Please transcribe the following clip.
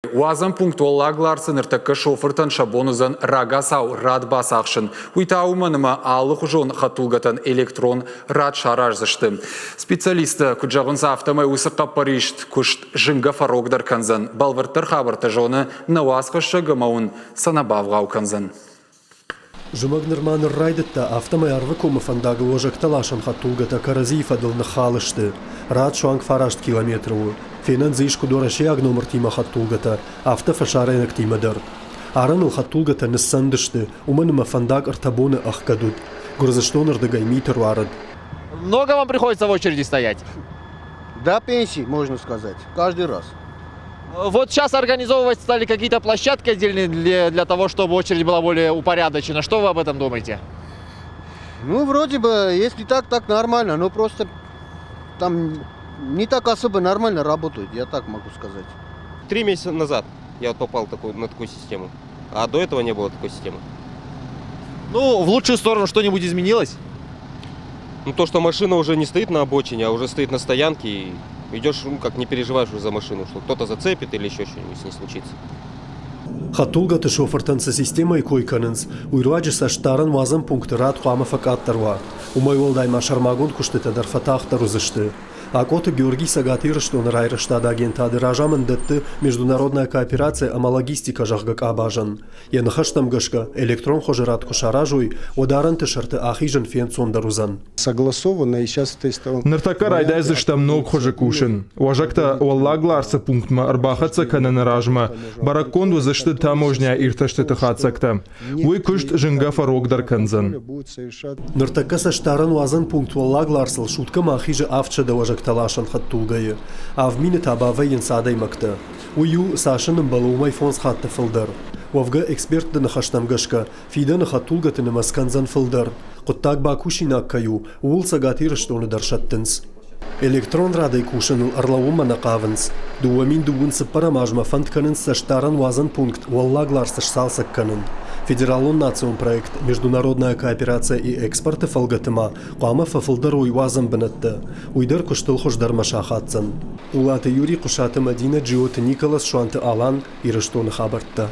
Уазан пунктуаллаглар сыныртакка шофыртан шабонузан рагасау рад басақшын. Уйтауманыма алық жон хатулгатан электрон рад шаражзышты. Специалисты күджағынса автомай усыққа паришт күшт жынға фарогдар канзан. Балвырттар хабарта жоны навасқышы гымауын санабавғау канзан. Жумаг нырманы райдытта автомай арвы комы фандағы ложак талашан хатулгата каразиифа дылны халышты. Рад шуанг фарашт километрову. Фенан зишку дораши агномар тима хатулгата, автофашарайнак тимадар. Араныл хатулгата нссандышты, уманыма фандаг артабоны ахкадут. Гурзаштонар дагаймитер варад. Много вам приходится в очереди стоять? До пенсии, можно сказать, каждый раз. Вот сейчас организовывать стали какие-то площадки отдельные для того, чтобы очередь была более упорядочена. Что вы об этом думаете? Ну, вроде бы, если так нормально, но просто там не так особо нормально работают, я так могу сказать. 3 месяца назад я попал на такую систему, а до этого не было такой системы. Ну, в лучшую сторону что-нибудь изменилось? Ну, то, что машина уже не стоит на обочине, а уже стоит на стоянке, и идешь, ну, как не переживаешь уже за машину, что кто-то зацепит или еще что-нибудь с ней случится. Хатулгата шофыртанса система и койканынс, уйруаджи саштаран вазан пункты рад хуама факаттарва. Умай волдайма шармагон куштытадар фатахтару зышты. Акоты Георгий Сагатирыштон райрыштада агентады ражамын дытты международная кооперация амалогистика жахгак абажан. Янахаштам гашка электрон хожират кушаражуй, ударан тышарты ахижан фенцон дарузан. Согласованно и сейчас тестовал. Ныртака райдайзы штам ног хожи кушин. Уажакта уаллагларса пунктма арбахатса канана ражма. Бараконду зашты таможня ирташты тахатсакта. Уй кушт жинга фарогдар канзан. Ныртака саштаран вазан пункт уаллагларсыл шутка махижа авчада уажак талашан хаттулгайы. А в мине табавайын садай макта. Ую сашаным балумай фонс хатты фылдар. Вавга эксперт дына хаштамгашка, фиданы хаттулгатыны масканзан фылдар. Құттак ба кушинак каю, уул Сагатирыштоны даршаттынс. Электрон радай кушаныл арлауыма нақавынс. Дуамин дуынсы парамажма фантканын саштаран вазан пункт уаллаглар сашсалсакканын. Федералон национ проект «Международная кооперация и экспорт» фалгатыма қама фафылдар уйвазан бінітті. Уйдар күштіл хождар машахатсан. Улаты Юрий Кушаты Мадина Джиоты Николас Шуанты Алан Ирыштоны хабартты.